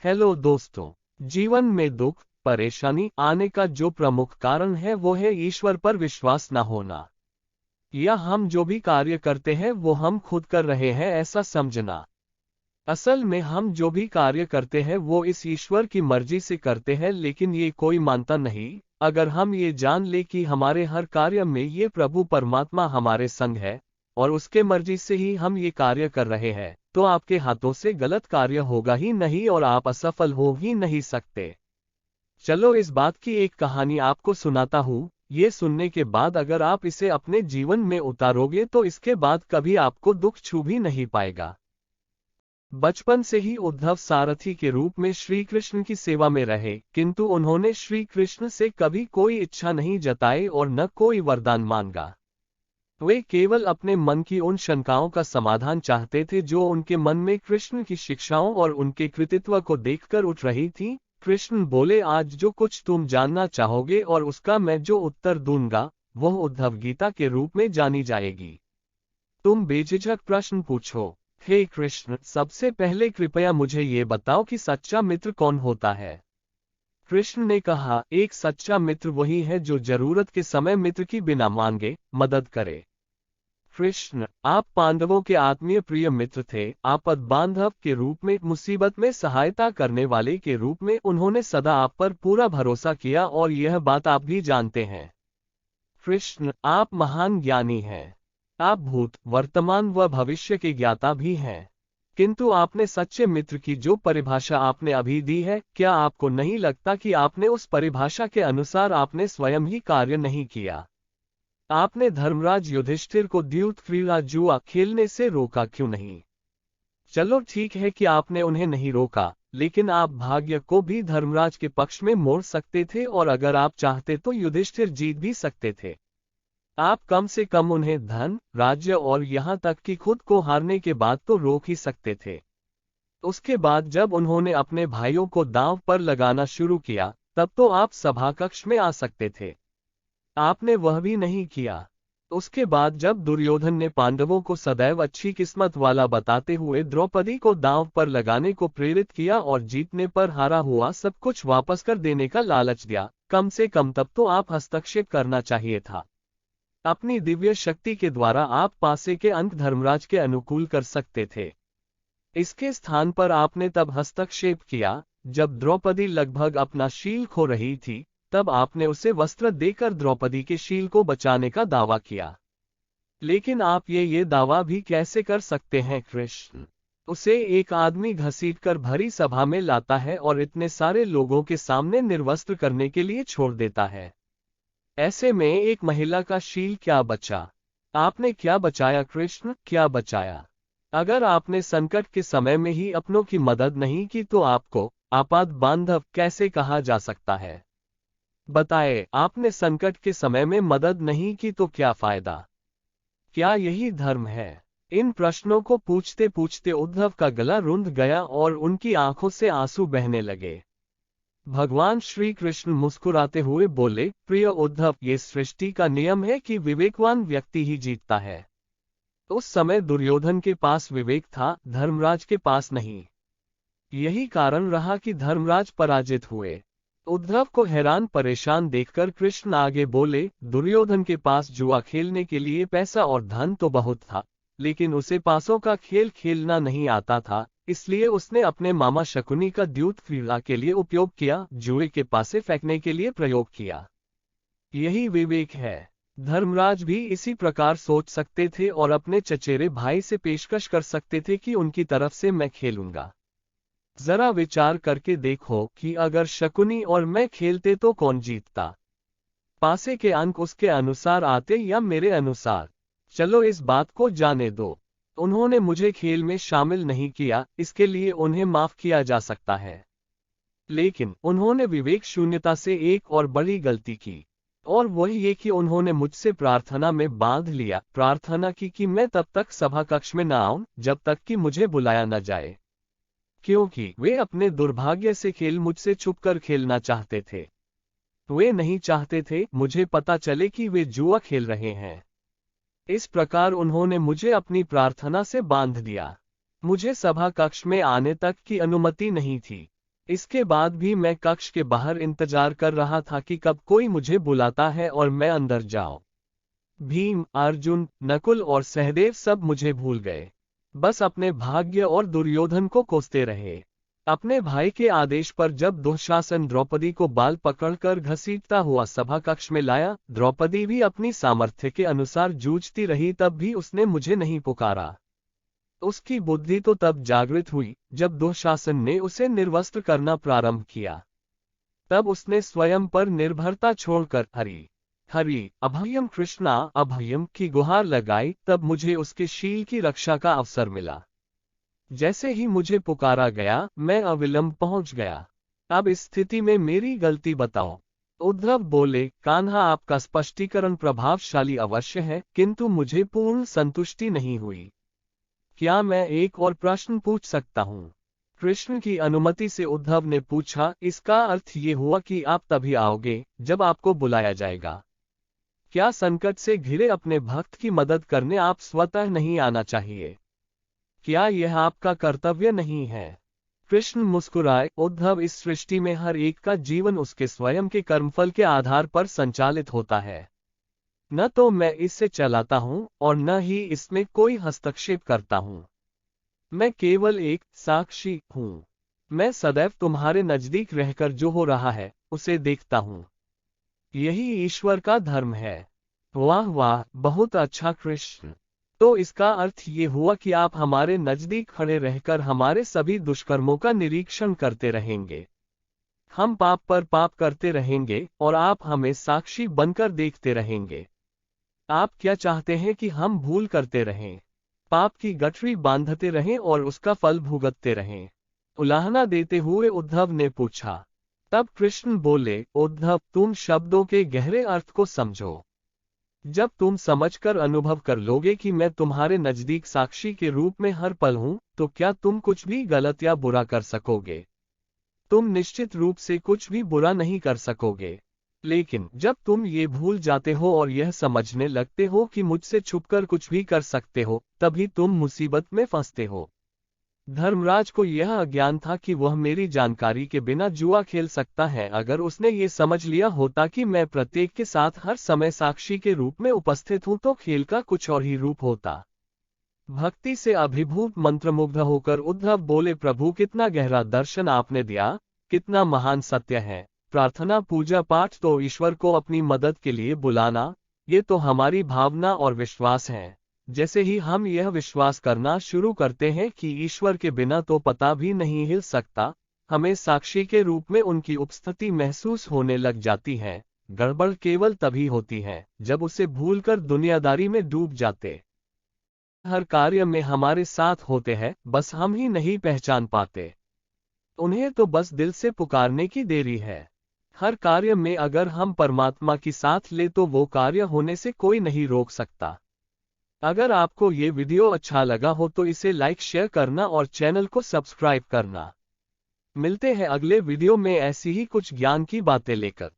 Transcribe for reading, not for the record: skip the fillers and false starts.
Hello दोस्तों। जीवन में दुख परेशानी आने का जो प्रमुख कारण है वो है ईश्वर पर विश्वास न होना, या हम जो भी कार्य करते हैं वो हम खुद कर रहे हैं ऐसा समझना। असल में हम जो भी कार्य करते हैं वो इस ईश्वर की मर्जी से करते हैं, लेकिन ये कोई मानता नहीं। अगर हम ये जान ले कि हमारे हर कार्य में ये प्रभु परमात्मा हमारे संग है और उसके मर्जी से ही हम ये कार्य कर रहे हैं, तो आपके हाथों से गलत कार्य होगा ही नहीं और आप असफल हो ही नहीं सकते। चलो इस बात की एक कहानी आपको सुनाता हूँ। ये सुनने के बाद अगर आप इसे अपने जीवन में उतारोगे तो इसके बाद कभी आपको दुख छू भी नहीं पाएगा। बचपन से ही उद्धव सारथी के रूप में श्री कृष्ण की सेवा में रहे, किंतु उन्होंने श्री कृष्ण से कभी कोई इच्छा नहीं जताई और न कोई वरदान मांगा। वे केवल अपने मन की उन शंकाओं का समाधान चाहते थे जो उनके मन में कृष्ण की शिक्षाओं और उनके कृतित्व को देखकर उठ रही थी। कृष्ण बोले, आज जो कुछ तुम जानना चाहोगे और उसका मैं जो उत्तर दूंगा वह उद्धव गीता के रूप में जानी जाएगी। तुम बेझिझक प्रश्न पूछो। हे कृष्ण, सबसे पहले कृपया मुझे ये बताओ कि सच्चा मित्र कौन होता है। कृष्ण ने कहा, एक सच्चा मित्र वही है जो जरूरत के समय मित्र की बिना मांगे मदद करे। कृष्ण, आप पांडवों के आत्मीय प्रिय मित्र थे। आपद बांधव के रूप में, मुसीबत में सहायता करने वाले के रूप में उन्होंने सदा आप पर पूरा भरोसा किया और यह बात आप भी जानते हैं। कृष्ण, आप महान ज्ञानी हैं। आप भूत वर्तमान व भविष्य के ज्ञाता भी हैं। किंतु आपने सच्चे मित्र की जो परिभाषा आपने अभी दी है, क्या आपको नहीं लगता कि आपने उस परिभाषा के अनुसार आपने स्वयं ही कार्य नहीं किया? आपने धर्मराज युधिष्ठिर को द्यूत क्रीड़ा जुआ खेलने से रोका क्यों नहीं? चलो ठीक है कि आपने उन्हें नहीं रोका, लेकिन आप भाग्य को भी धर्मराज के पक्ष में मोड़ सकते थे और अगर आप चाहते तो युधिष्ठिर जीत भी सकते थे। आप कम से कम उन्हें धन, राज्य और यहाँ तक कि खुद को हारने के बाद तो रोक ही सकते थे। उसके बाद जब उन्होंने अपने भाइयों को दांव पर लगाना शुरू किया, तब तो आप सभाकक्ष में आ सकते थे। आपने वह भी नहीं किया। उसके बाद जब दुर्योधन ने पांडवों को सदैव अच्छी किस्मत वाला बताते हुए द्रौपदी को दांव पर लगाने को प्रेरित किया और जीतने पर हारा हुआ सब कुछ वापस कर देने का लालच दिया, कम से कम तब तो आप हस्तक्षेप करना चाहिए था। अपनी दिव्य शक्ति के द्वारा आप पासे के अंक धर्मराज के अनुकूल कर सकते थे। इसके स्थान पर आपने तब हस्तक्षेप किया जब द्रौपदी लगभग अपना शील खो रही थी। तब आपने उसे वस्त्र देकर द्रौपदी के शील को बचाने का दावा किया। लेकिन आप ये दावा भी कैसे कर सकते हैं कृष्ण? उसे एक आदमी घसीटकर भरी सभा में लाता है और इतने सारे लोगों के सामने निर्वस्त्र करने के लिए छोड़ देता है। ऐसे में एक महिला का शील क्या बचा? आपने क्या बचाया कृष्ण, क्या बचाया? अगर आपने संकट के समय में ही अपनों की मदद नहीं की तो आपको आपात बांधव कैसे कहा जा सकता है? बताए, आपने संकट के समय में मदद नहीं की तो क्या फायदा? क्या यही धर्म है? इन प्रश्नों को पूछते पूछते उद्धव का गला रुंध गया और उनकी आंखों से आंसू बहने लगे। भगवान श्री कृष्ण मुस्कुराते हुए बोले, प्रिय उद्धव, ये सृष्टि का नियम है कि विवेकवान व्यक्ति ही जीतता है। उस समय दुर्योधन के पास विवेक था, धर्मराज के पास नहीं। यही कारण रहा कि धर्मराज पराजित हुए। उद्धव को हैरान परेशान देखकर कृष्ण आगे बोले, दुर्योधन के पास जुआ खेलने के लिए पैसा और धन तो बहुत था, लेकिन उसे पासों का खेल खेलना नहीं आता था, इसलिए उसने अपने मामा शकुनी का द्यूत क्रीड़ा के लिए उपयोग किया, जुए के पासे फेंकने के लिए प्रयोग किया। यही विवेक है। धर्मराज भी इसी प्रकार सोच सकते थे और अपने चचेरे भाई से पेशकश कर सकते थे कि उनकी तरफ से मैं खेलूंगा। जरा विचार करके देखो कि अगर शकुनी और मैं खेलते तो कौन जीतता? पासे के अंक उसके अनुसार आते या मेरे अनुसार? चलो इस बात को जाने दो। उन्होंने मुझे खेल में शामिल नहीं किया, इसके लिए उन्हें माफ किया जा सकता है। लेकिन उन्होंने विवेक शून्यता से एक और बड़ी गलती की, और वही ये कि उन्होंने मुझसे प्रार्थना में बांध लिया, प्रार्थना की कि मैं तब तक सभा कक्ष में न आऊं जब तक कि मुझे बुलाया न जाए, क्योंकि वे अपने दुर्भाग्य से खेल मुझसे छुपकर खेलना चाहते थे। वे नहीं चाहते थे मुझे पता चले कि वे जुआ खेल रहे हैं। इस प्रकार उन्होंने मुझे अपनी प्रार्थना से बांध दिया। मुझे सभा कक्ष में आने तक की अनुमति नहीं थी। इसके बाद भी मैं कक्ष के बाहर इंतजार कर रहा था कि कब कोई मुझे बुलाता है और मैं अंदर जाऊं। भीम, अर्जुन, नकुल और सहदेव सब मुझे भूल गए। बस अपने भाग्य और दुर्योधन को कोसते रहे। अपने भाई के आदेश पर जब दुशासन द्रौपदी को बाल पकड़कर घसीटता हुआ सभा कक्ष में लाया, द्रौपदी भी अपनी सामर्थ्य के अनुसार जूझती रही, तब भी उसने मुझे नहीं पुकारा। उसकी बुद्धि तो तब जागृत हुई जब दुशासन ने उसे निर्वस्त्र करना प्रारंभ किया। तब उसने स्वयं पर निर्भरता छोड़कर हरि हरि अभयम कृष्णा अभयम की गुहार लगाई। तब मुझे उसके शील की रक्षा का अवसर मिला। जैसे ही मुझे पुकारा गया, मैं अविलंब पहुंच गया। अब इस स्थिति में मेरी गलती बताओ। उद्धव बोले, कान्हा, आपका स्पष्टीकरण प्रभावशाली अवश्य है, किंतु मुझे पूर्ण संतुष्टि नहीं हुई। क्या मैं एक और प्रश्न पूछ सकता हूँ? कृष्ण की अनुमति से उद्धव ने पूछा। इसका अर्थ ये हुआ कि आप तभी आओगे जब आपको बुलाया जाएगा। क्या संकट से घिरे अपने भक्त की मदद करने आप स्वतः नहीं आना चाहिए? क्या यह आपका कर्तव्य नहीं है? कृष्ण मुस्कुराए, उद्धव, इस सृष्टि में हर एक का जीवन उसके स्वयं के कर्मफल के आधार पर संचालित होता है। न तो मैं इससे चलाता हूं और न ही इसमें कोई हस्तक्षेप करता हूं। मैं केवल एक साक्षी हूं। मैं सदैव तुम्हारे नजदीक रहकर जो हो रहा है उसे देखता हूं। यही ईश्वर का धर्म है। वाह वाह, बहुत अच्छा कृष्ण। तो इसका अर्थ ये हुआ कि आप हमारे नजदीक खड़े रहकर हमारे सभी दुष्कर्मों का निरीक्षण करते रहेंगे। हम पाप पर पाप करते रहेंगे और आप हमें साक्षी बनकर देखते रहेंगे। आप क्या चाहते हैं कि हम भूल करते रहें, पाप की गठरी बांधते रहें और उसका फल भुगतते रहें? उलाहना देते हुए उद्धव ने पूछा। तब कृष्ण बोले, उद्धव, तुम शब्दों के गहरे अर्थ को समझो। जब तुम समझकर अनुभव कर लोगे कि मैं तुम्हारे नजदीक साक्षी के रूप में हर पल हूं, तो क्या तुम कुछ भी गलत या बुरा कर सकोगे? तुम निश्चित रूप से कुछ भी बुरा नहीं कर सकोगे। लेकिन जब तुम ये भूल जाते हो और यह समझने लगते हो कि मुझसे छुपकर कुछ भी कर सकते हो, तभी तुम मुसीबत में फंसते हो। धर्मराज को यह अज्ञान था कि वह मेरी जानकारी के बिना जुआ खेल सकता है। अगर उसने ये समझ लिया होता कि मैं प्रत्येक के साथ हर समय साक्षी के रूप में उपस्थित हूं, तो खेल का कुछ और ही रूप होता। भक्ति से अभिभूत मंत्रमुग्ध होकर उद्धव बोले, प्रभु, कितना गहरा दर्शन आपने दिया, कितना महान सत्य है। प्रार्थना, पूजा पाठ तो ईश्वर को अपनी मदद के लिए बुलाना, ये तो हमारी भावना और विश्वास है। जैसे ही हम यह विश्वास करना शुरू करते हैं कि ईश्वर के बिना तो पता भी नहीं हिल सकता, हमें साक्षी के रूप में उनकी उपस्थिति महसूस होने लग जाती है। गड़बड़ केवल तभी होती है जब उसे भूलकर दुनियादारी में डूब जाते। हर कार्य में हमारे साथ होते हैं, बस हम ही नहीं पहचान पाते। उन्हें तो बस दिल से पुकारने की देरी है। हर कार्य में अगर हम परमात्मा की साथ ले तो वो कार्य होने से कोई नहीं रोक सकता। अगर आपको ये वीडियो अच्छा लगा हो तो इसे लाइक, शेयर करना और चैनल को सब्सक्राइब करना। मिलते हैं अगले वीडियो में ऐसी ही कुछ ज्ञान की बातें लेकर।